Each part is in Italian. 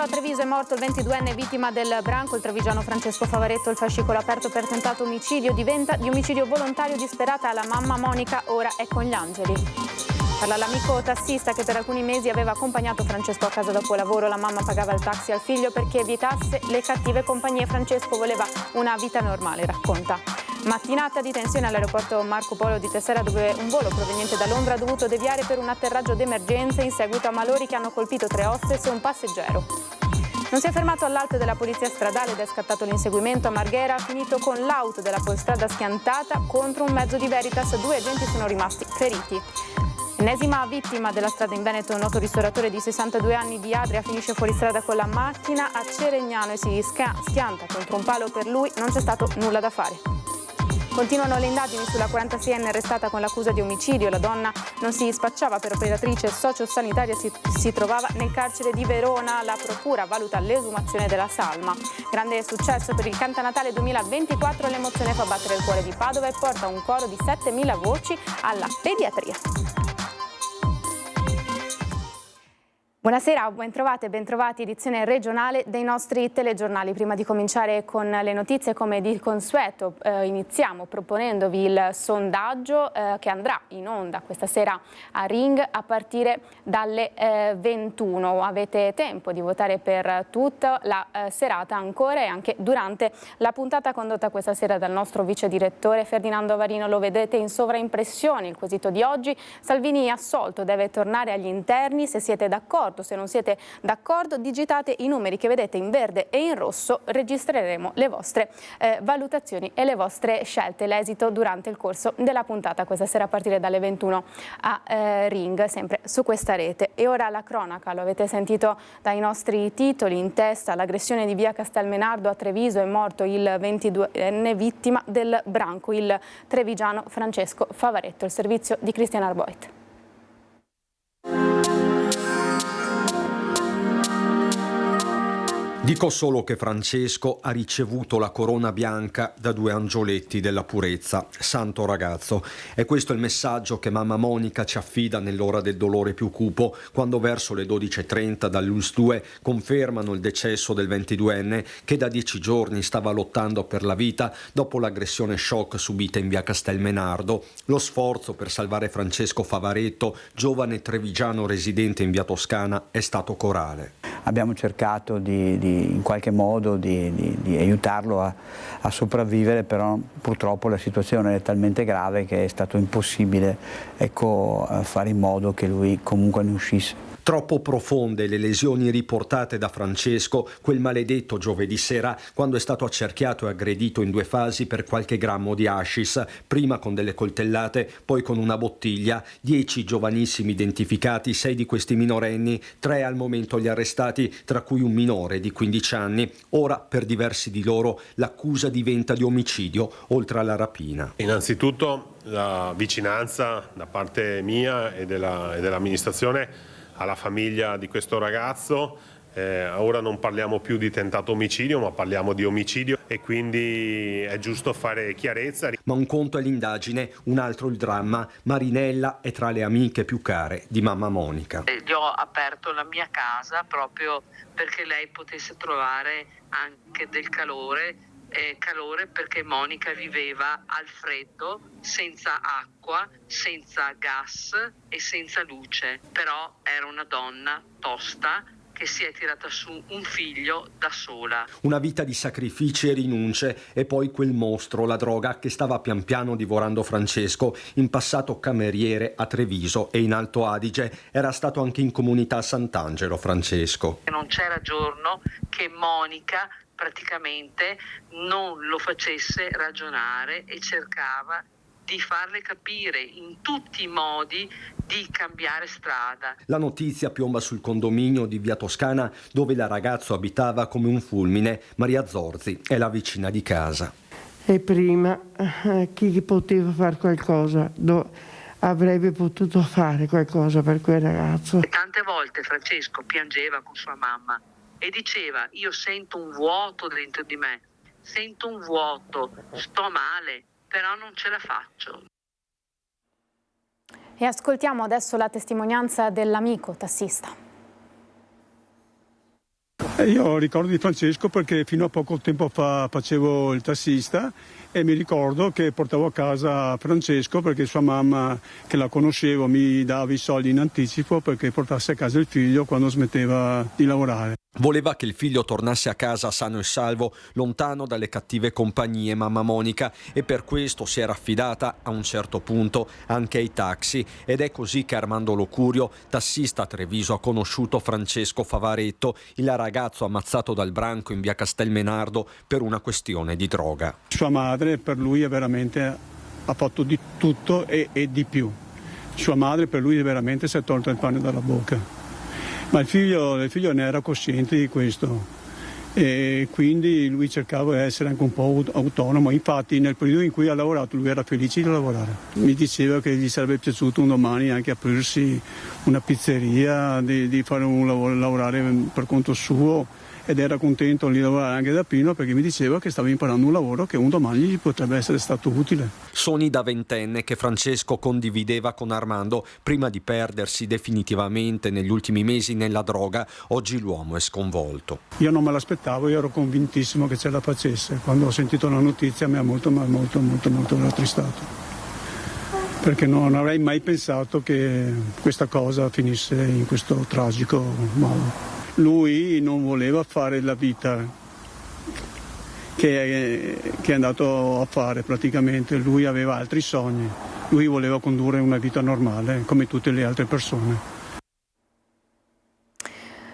lavoro a Treviso è morto il 22enne vittima del branco, il trevigiano Francesco Favaretto. Il fascicolo aperto per tentato omicidio diventa di omicidio volontario. Disperata la mamma Monica, ora è con gli angeli. Parla l'amico tassista che per alcuni mesi aveva accompagnato Francesco a casa dopo lavoro. La mamma pagava il taxi al figlio perché evitasse le cattive compagnie. Francesco voleva una vita normale, racconta. Mattinata di tensione all'aeroporto Marco Polo di Tessera, dove un volo proveniente da Londra ha dovuto deviare per un atterraggio d'emergenza in seguito a malori che hanno colpito 3 hostess e un passeggero. Non si è fermato all'alto della polizia stradale ed è scattato l'inseguimento a Marghera, finito con l'auto della Polstrada schiantata contro un mezzo di Veritas. 2 agenti sono rimasti feriti. Ennesima vittima della strada in Veneto, un noto ristoratore di 62 anni di Adria finisce fuori strada con la macchina a Ceregnano e si schianta contro un palo. Per lui non c'è stato nulla da fare. Continuano le indagini sulla 46enne arrestata con l'accusa di omicidio. La donna non si spacciava per operatrice sociosanitaria, si trovava nel carcere di Verona. La procura valuta l'esumazione della salma. Grande successo per il Cantanatale 2024, l'emozione fa battere il cuore di Padova e porta un coro di 7.000 voci alla pediatria. Buonasera, bentrovati, edizione regionale dei nostri telegiornali. Prima di cominciare con le notizie, come di consueto, iniziamo proponendovi il sondaggio che andrà in onda questa sera a Ring a partire dalle 21. Avete tempo di votare per tutta la serata ancora e anche durante la puntata condotta questa sera dal nostro vice direttore Ferdinando Avarino. Lo vedete in sovraimpressione il quesito di oggi. Salvini assolto, deve tornare agli interni. Se siete d'accordo, se non siete d'accordo, digitate i numeri che vedete in verde e in rosso, registreremo le vostre valutazioni e le vostre scelte. L'esito durante il corso della puntata questa sera a partire dalle 21 a Ring, sempre su questa rete. E ora la cronaca, lo avete sentito dai nostri titoli in testa: l'aggressione di via Castelmenardo a Treviso, è morto il 22enne vittima del branco, il trevigiano Francesco Favaretto. Il servizio di Cristian Arboit. Dico solo che Francesco ha ricevuto la corona bianca da 2 angioletti della purezza. Santo ragazzo. E questo è il messaggio che mamma Monica ci affida nell'ora del dolore più cupo, quando verso le 12:30 dall'ULSS 2 confermano il decesso del 22enne che da 10 giorni stava lottando per la vita dopo l'aggressione shock subita in via Castelmenardo. Lo sforzo per salvare Francesco Favaretto, giovane trevigiano residente in via Toscana, è stato corale. Abbiamo cercato in qualche modo di aiutarlo a sopravvivere, però purtroppo la situazione è talmente grave che è stato impossibile, fare in modo che lui comunque ne uscisse. Troppo profonde le lesioni riportate da Francesco quel maledetto giovedì sera, quando è stato accerchiato e aggredito in 2 fasi per qualche grammo di hashish, prima con delle coltellate, poi con una bottiglia. 10 giovanissimi identificati, 6 di questi minorenni, 3 al momento gli arrestati, tra cui un minore di 15 anni. Ora per diversi di loro l'accusa diventa di omicidio, oltre alla rapina. Innanzitutto la vicinanza da parte mia e dell'amministrazione alla famiglia di questo ragazzo. Ora non parliamo più di tentato omicidio, ma parliamo di omicidio, e quindi è giusto fare chiarezza. Ma un conto è l'indagine, un altro il dramma. Marinella è tra le amiche più care di mamma Monica. Gli ho aperto la mia casa proprio perché lei potesse trovare anche del calore perché Monica viveva al freddo, senza acqua, senza gas e senza luce. Però era una donna tosta che si è tirata su un figlio da sola. Una vita di sacrifici e rinunce, e poi quel mostro, la droga, che stava pian piano divorando Francesco. In passato cameriere a Treviso e in Alto Adige, era stato anche in comunità Sant'Angelo Francesco. Non c'era giorno che Monica praticamente non lo facesse ragionare e cercava di farle capire in tutti i modi di cambiare strada. La notizia piomba sul condominio di via Toscana, dove la ragazza abitava come un fulmine. Maria Zorzi è la vicina di casa. E prima chi poteva fare qualcosa avrebbe potuto fare qualcosa per quel ragazzo. Tante volte Francesco piangeva con sua mamma e diceva: io sento un vuoto dentro di me, sento un vuoto, sto male, però non ce la faccio. E ascoltiamo adesso la testimonianza dell'amico tassista. Io ricordo di Francesco perché fino a poco tempo fa facevo il tassista e mi ricordo che portavo a casa Francesco perché sua mamma, che la conoscevo, mi dava i soldi in anticipo perché portasse a casa il figlio quando smetteva di lavorare. Voleva che il figlio tornasse a casa sano e salvo, lontano dalle cattive compagnie mamma Monica, e per questo si era affidata a un certo punto anche ai taxi, ed è così che Armando Locurio, tassista a Treviso, ha conosciuto Francesco Favaretto, il ragazzo ammazzato dal branco in via Castelmenardo per una questione di droga. Sua madre per lui ha fatto di tutto e di più. Sua madre per lui veramente si è tolta il pane dalla bocca. Ma il figlio ne era cosciente di questo e quindi lui cercava di essere anche un po' autonomo. Infatti nel periodo in cui ha lavorato lui era felice di lavorare. Mi diceva che gli sarebbe piaciuto un domani anche aprirsi una pizzeria, di fare un lavoro, lavorare per conto suo, ed era contento di lavorare anche da Pino perché mi diceva che stava imparando un lavoro che un domani gli potrebbe essere stato utile. Sogni da ventenne che Francesco condivideva con Armando prima di perdersi definitivamente negli ultimi mesi nella droga. Oggi l'uomo è sconvolto. Io non me l'aspettavo, io ero convintissimo che ce la facesse. Quando ho sentito la notizia mi ha molto rattristato, perché non avrei mai pensato che questa cosa finisse in questo tragico modo. Lui non voleva fare la vita che è andato a fare praticamente, lui aveva altri sogni, lui voleva condurre una vita normale come tutte le altre persone.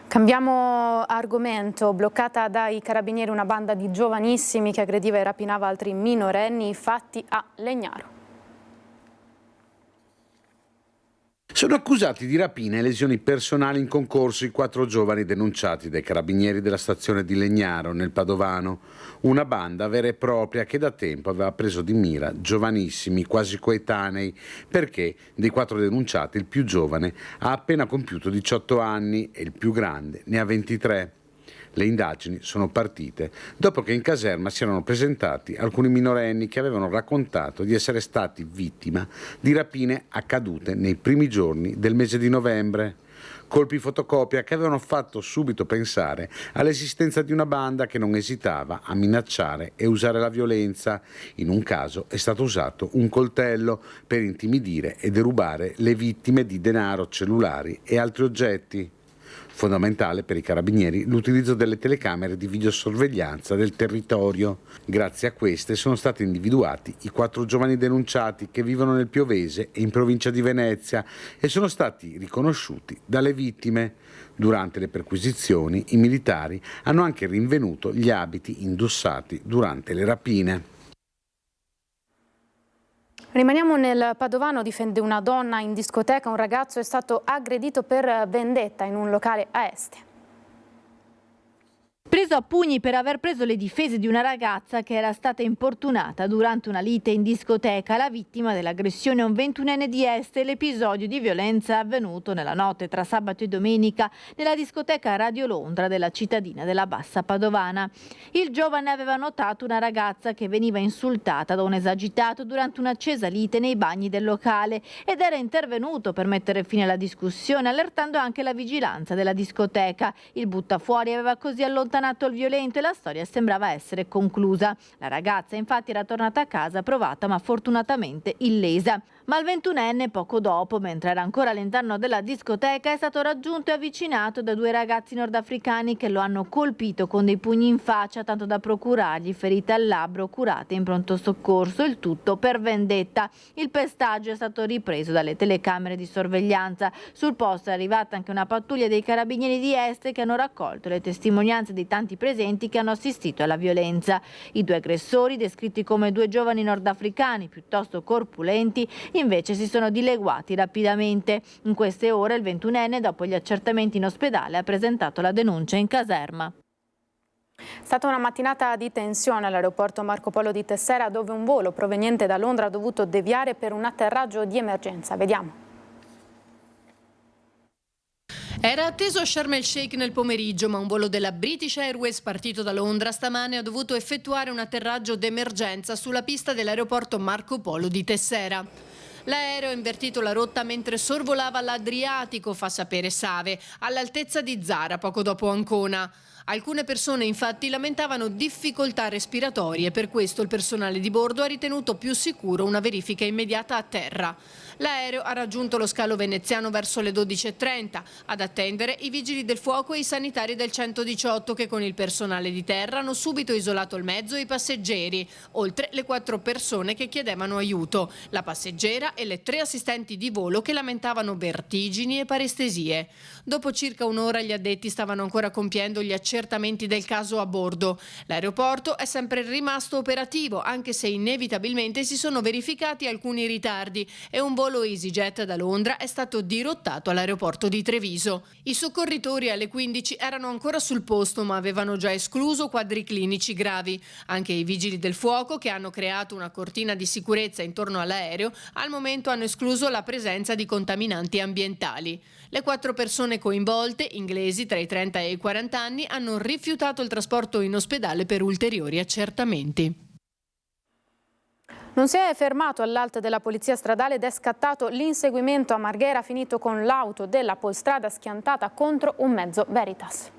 Cambiamo argomento. Bloccata dai carabinieri una banda di giovanissimi che aggrediva e rapinava altri minorenni, fatti a Legnaro. Sono accusati di rapina e lesioni personali in concorso i 4 giovani denunciati dai carabinieri della stazione di Legnaro, nel Padovano, una banda vera e propria che da tempo aveva preso di mira giovanissimi, quasi coetanei, perché dei 4 denunciati il più giovane ha appena compiuto 18 anni e il più grande ne ha 23. Le indagini sono partite dopo che in caserma si erano presentati alcuni minorenni che avevano raccontato di essere stati vittima di rapine accadute nei primi giorni del mese di novembre. Colpi fotocopia che avevano fatto subito pensare all'esistenza di una banda che non esitava a minacciare e usare la violenza. In un caso è stato usato un coltello per intimidire e derubare le vittime di denaro, cellulari e altri oggetti. Fondamentale per i carabinieri l'utilizzo delle telecamere di videosorveglianza del territorio. Grazie a queste sono stati individuati i 4 giovani denunciati che vivono nel Piovese e in provincia di Venezia e sono stati riconosciuti dalle vittime. Durante le perquisizioni i militari hanno anche rinvenuto gli abiti indossati durante le rapine. Rimaniamo nel Padovano. Difende una donna in discoteca, un ragazzo è stato aggredito per vendetta in un locale a Este. Preso a pugni per aver preso le difese di una ragazza che era stata importunata durante una lite in discoteca, la vittima dell'aggressione è un 21enne di Este. L'episodio di violenza è avvenuto nella notte tra sabato e domenica nella discoteca Radio Londra della cittadina della Bassa Padovana. Il giovane aveva notato una ragazza che veniva insultata da un esagitato durante un'accesa lite nei bagni del locale ed era intervenuto per mettere fine alla discussione, allertando anche la vigilanza della discoteca. Il buttafuori aveva così allontanato il violento e la storia sembrava essere conclusa. La ragazza infatti era tornata a casa provata ma fortunatamente illesa. Ma il 21enne poco dopo, mentre era ancora all'interno della discoteca, è stato raggiunto e avvicinato da 2 ragazzi nordafricani che lo hanno colpito con dei pugni in faccia, tanto da procurargli ferite al labbro curate in pronto soccorso, il tutto per vendetta. Il pestaggio è stato ripreso dalle telecamere di sorveglianza. Sul posto è arrivata anche una pattuglia dei carabinieri di Este che hanno raccolto le testimonianze di tanti presenti che hanno assistito alla violenza. I 2 aggressori, descritti come 2 giovani nordafricani piuttosto corpulenti, invece si sono dileguati rapidamente. In queste ore il 21enne, dopo gli accertamenti in ospedale, ha presentato la denuncia in caserma. È stata una mattinata di tensione all'aeroporto Marco Polo di Tessera, dove un volo proveniente da Londra ha dovuto deviare per un atterraggio di emergenza. Vediamo. Era atteso a Sharm el Sheikh nel pomeriggio, ma un volo della British Airways partito da Londra stamane ha dovuto effettuare un atterraggio d'emergenza sulla pista dell'aeroporto Marco Polo di Tessera. L'aereo ha invertito la rotta mentre sorvolava l'Adriatico, fa sapere Save, all'altezza di Zara, poco dopo Ancona. Alcune persone infatti lamentavano difficoltà respiratorie, per questo il personale di bordo ha ritenuto più sicuro una verifica immediata a terra. L'aereo ha raggiunto lo scalo veneziano verso le 12:30, ad attendere i vigili del fuoco e i sanitari del 118 che con il personale di terra hanno subito isolato il mezzo e i passeggeri, oltre le 4 persone che chiedevano aiuto, la passeggera e le 3 assistenti di volo che lamentavano vertigini e parestesie. Dopo circa un'ora gli addetti stavano ancora compiendo gli accertamenti del caso a bordo. L'aeroporto è sempre rimasto operativo, anche se inevitabilmente si sono verificati alcuni ritardi e un volo EasyJet da Londra è stato dirottato all'aeroporto di Treviso. I soccorritori alle 15 erano ancora sul posto ma avevano già escluso quadri clinici gravi. Anche i vigili del fuoco, che hanno creato una cortina di sicurezza intorno all'aereo, al momento hanno escluso la presenza di contaminanti ambientali. Le 4 persone coinvolte, inglesi tra i 30 e i 40 anni, hanno rifiutato il trasporto in ospedale per ulteriori accertamenti. Non si è fermato all'alto della polizia stradale ed è scattato l'inseguimento a Marghera, finito con l'auto della Polstrada schiantata contro un mezzo Veritas.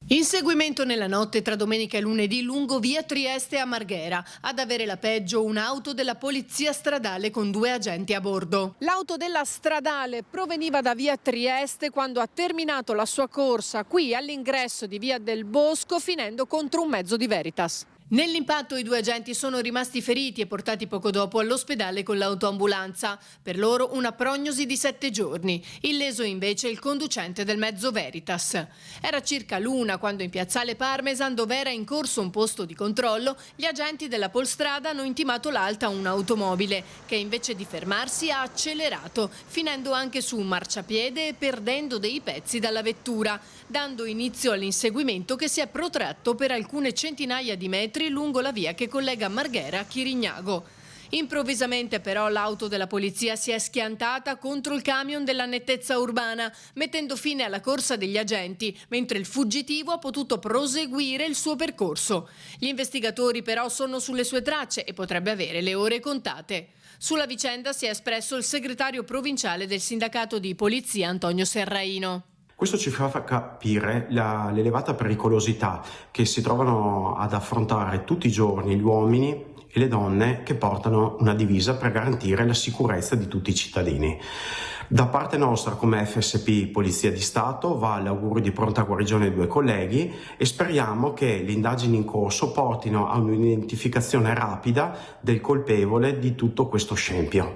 Inseguimento nella notte tra domenica e lunedì lungo via Trieste a Marghera. Ad avere la peggio un'auto della polizia stradale con 2 agenti a bordo. L'auto della stradale proveniva da via Trieste quando ha terminato la sua corsa qui all'ingresso di via del Bosco, finendo contro un mezzo di Veritas. Nell'impatto i 2 agenti sono rimasti feriti e portati poco dopo all'ospedale con l'autoambulanza. Per loro una prognosi di 7 giorni. Illeso invece il conducente del mezzo Veritas. Era circa l'1 quando in piazzale Parmesan, dove era in corso un posto di controllo, gli agenti della Polstrada hanno intimato l'alta a un'automobile che invece di fermarsi ha accelerato, finendo anche su un marciapiede e perdendo dei pezzi dalla vettura, dando inizio all'inseguimento che si è protratto per alcune centinaia di metri lungo la via che collega Marghera a Chirignago. Improvvisamente però l'auto della polizia si è schiantata contro il camion della nettezza urbana, mettendo fine alla corsa degli agenti, mentre il fuggitivo ha potuto proseguire il suo percorso. Gli investigatori però sono sulle sue tracce e potrebbe avere le ore contate. Sulla vicenda si è espresso il segretario provinciale del sindacato di polizia Antonio Serraino. Questo ci fa capire l'elevata pericolosità che si trovano ad affrontare tutti i giorni gli uomini e le donne che portano una divisa per garantire la sicurezza di tutti i cittadini. Da parte nostra, come FSP Polizia di Stato, va l'augurio di pronta guarigione ai 2 colleghi e speriamo che le indagini in corso portino a un'identificazione rapida del colpevole di tutto questo scempio.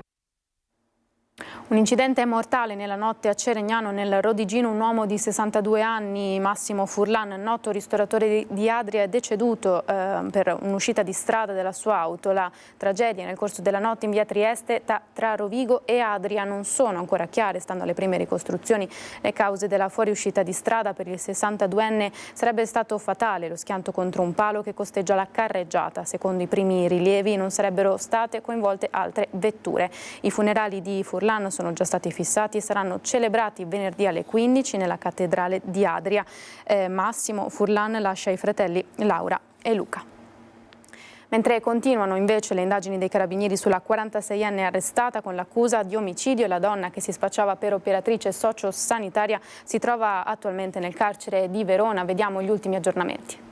Un incidente mortale nella notte a Ceregnano, nel Rodigino. Un uomo di 62 anni, Massimo Furlan, noto ristoratore di Adria, è deceduto per un'uscita di strada della sua auto. La tragedia nel corso della notte in via Trieste tra Rovigo e Adria. Non sono ancora chiare, stando alle prime ricostruzioni, le cause della fuoriuscita di strada. Per il 62enne sarebbe stato fatale lo schianto contro un palo che costeggia la carreggiata. Secondo i primi rilievi non sarebbero state coinvolte altre vetture. I funerali di Furlan sono già stati fissati e saranno celebrati venerdì alle 15 nella cattedrale di Adria. Massimo Furlan lascia i fratelli Laura e Luca. Mentre continuano invece le indagini dei carabinieri sulla 46enne arrestata con l'accusa di omicidio, la donna che si spacciava per operatrice sociosanitaria si trova attualmente nel carcere di Verona. Vediamo gli ultimi aggiornamenti.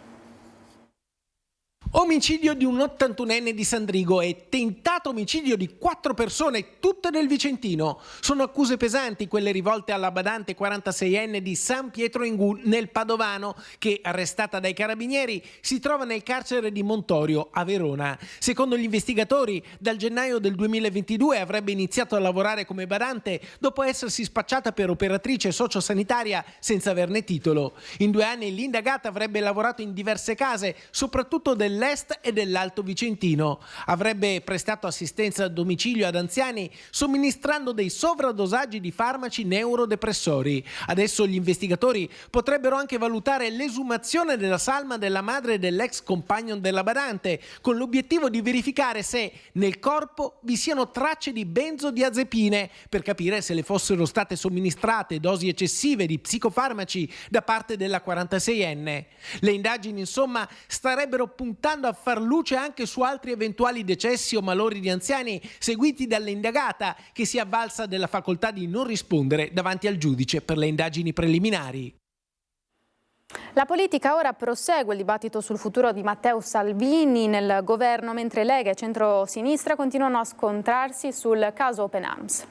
Omicidio di un 81enne di Sandrigo e tentato omicidio di 4 persone, tutte nel Vicentino. Sono accuse pesanti quelle rivolte alla badante 46enne di San Pietro Ingù nel Padovano, che, arrestata dai carabinieri, si trova nel carcere di Montorio a Verona. Secondo gli investigatori, dal gennaio del 2022 avrebbe iniziato a lavorare come badante dopo essersi spacciata per operatrice sociosanitaria senza averne titolo. In 2 anni l'indagata avrebbe lavorato in diverse case, soprattutto dell'Est e dell'Alto Vicentino. Avrebbe prestato assistenza a domicilio ad anziani, somministrando dei sovradosaggi di farmaci neurodepressori. Adesso gli investigatori potrebbero anche valutare l'esumazione della salma della madre dell'ex compagnon della badante, con l'obiettivo di verificare se nel corpo vi siano tracce di benzodiazepine, per capire se le fossero state somministrate dosi eccessive di psicofarmaci da parte della 46enne. Le indagini, insomma, starebbero puntando a far luce anche su altri eventuali decessi o malori di anziani seguiti dall'indagata, che si è avvalsa della facoltà di non rispondere davanti al giudice per le indagini preliminari. La politica ora prosegue il dibattito sul futuro di Matteo Salvini nel governo, mentre Lega e centro-sinistra continuano a scontrarsi sul caso Open Arms.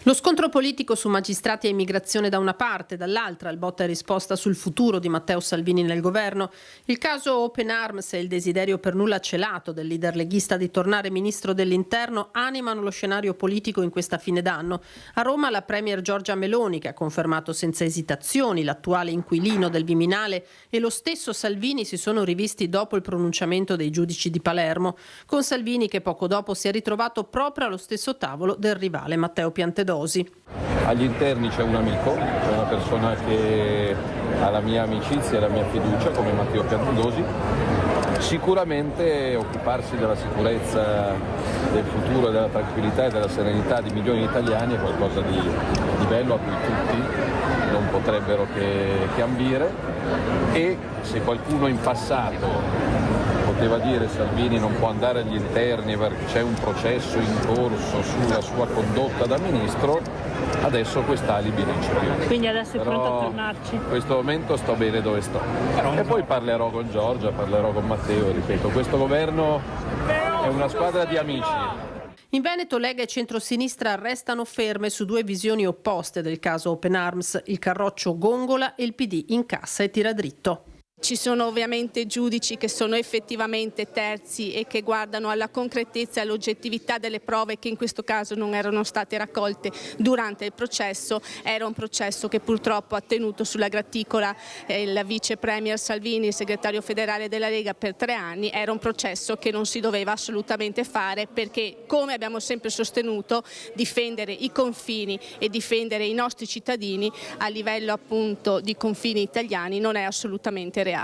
Lo scontro politico su magistrati e immigrazione da una parte, dall'altra il botta e risposta sul futuro di Matteo Salvini nel governo. Il caso Open Arms e il desiderio per nulla celato del leader leghista di tornare ministro dell'Interno animano lo scenario politico in questa fine d'anno. A Roma la premier Giorgia Meloni, che ha confermato senza esitazioni l'attuale inquilino del Viminale, e lo stesso Salvini si sono rivisti dopo il pronunciamento dei giudici di Palermo, con Salvini che poco dopo si è ritrovato proprio allo stesso tavolo del rivale Matteo Piantedosi. Agli interni c'è un amico, c'è una persona che ha la mia amicizia e la mia fiducia, come Matteo Piantedosi. Sicuramente occuparsi della sicurezza, del futuro, della tranquillità e della serenità di milioni di italiani è qualcosa di bello a cui tutti non potrebbero che ambire, e se qualcuno in passato poteva dire Salvini non può andare agli interni perché c'è un processo in corso sulla sua condotta da ministro, adesso quest'alibi non c'è più. Quindi adesso è pronto a tornarci? In questo momento sto bene dove sto. E poi parlerò con Giorgia, parlerò con Matteo, ripeto, questo governo è una squadra di amici. In Veneto Lega e centrosinistra restano ferme su due visioni opposte del caso Open Arms, il Carroccio gongola e il PD incassa e tira dritto. Ci sono ovviamente giudici che sono effettivamente terzi e che guardano alla concretezza e all'oggettività delle prove che in questo caso non erano state raccolte durante il processo. Era un processo che purtroppo ha tenuto sulla graticola il vice premier Salvini, il segretario federale della Lega, per 3 anni. Era un processo che non si doveva assolutamente fare perché, come abbiamo sempre sostenuto, difendere i confini e difendere i nostri cittadini a livello appunto di confini italiani non è assolutamente reato.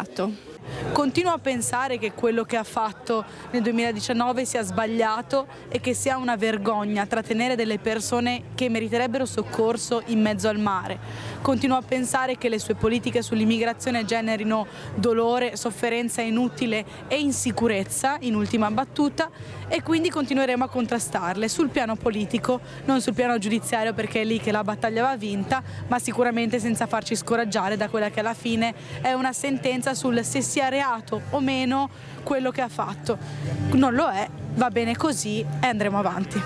Continuo a pensare che quello che ha fatto nel 2019 sia sbagliato e che sia una vergogna trattenere delle persone che meriterebbero soccorso in mezzo al mare. Continuo a pensare che le sue politiche sull'immigrazione generino dolore, sofferenza inutile e insicurezza, in ultima battuta, e quindi continueremo a contrastarle sul piano politico, non sul piano giudiziario, perché è lì che la battaglia va vinta, ma sicuramente senza farci scoraggiare da quella che alla fine è una sentenza sul se sia reato o meno quello che ha fatto. Non lo è, va bene così e andremo avanti.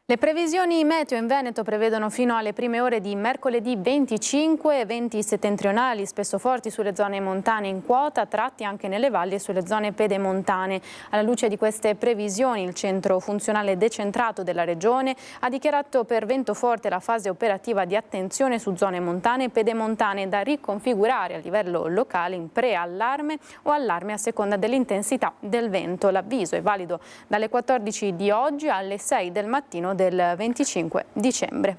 Le previsioni meteo in Veneto prevedono fino alle prime ore di mercoledì 25 venti settentrionali spesso forti sulle zone montane in quota, tratti anche nelle valli e sulle zone pedemontane. Alla luce di queste previsioni il centro funzionale decentrato della regione ha dichiarato per vento forte la fase operativa di attenzione su zone montane e pedemontane da riconfigurare a livello locale in preallarme o allarme a seconda dell'intensità del vento. L'avviso è valido dalle 14 di oggi alle 6 del mattino del 25 dicembre.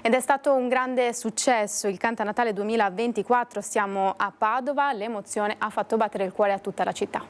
Ed è stato un grande successo il Canta Natale 2024, siamo a Padova, l'emozione ha fatto battere il cuore a tutta la città.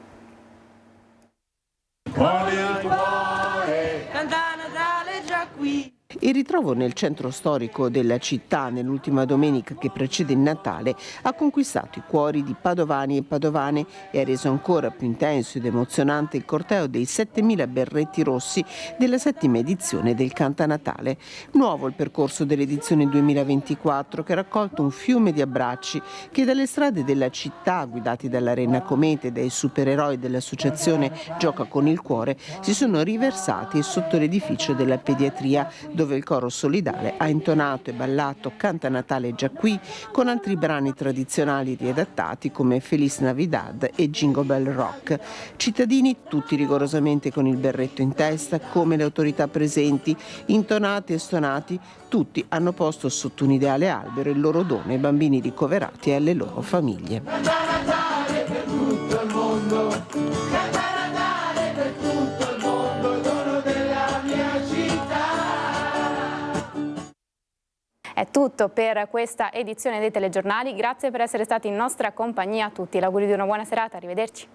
Cuore a cuore, Canta Natale già qui. Il ritrovo nel centro storico della città nell'ultima domenica che precede il Natale ha conquistato i cuori di padovani e padovane e ha reso ancora più intenso ed emozionante il corteo dei 7.000 berretti rossi della 7ª edizione del Canta Natale. Nuovo il percorso dell'edizione 2024 che ha raccolto un fiume di abbracci che dalle strade della città, guidati dalla Renna Comete e dai supereroi dell'associazione Gioca con il Cuore, si sono riversati sotto l'edificio della pediatria, dove il coro solidale ha intonato e ballato Canta Natale già qui con altri brani tradizionali riadattati come Feliz Navidad e Jingle Bell Rock. Cittadini tutti rigorosamente con il berretto in testa, come le autorità presenti, intonati e stonati, tutti hanno posto sotto un ideale albero il loro dono ai bambini ricoverati e alle loro famiglie. Canta Natale per tutto il mondo, Canta Natale per tutto il mondo, il dono della mia città. È tutto per questa edizione dei telegiornali, grazie per essere stati in nostra compagnia a tutti, l'augurio di una buona serata, arrivederci.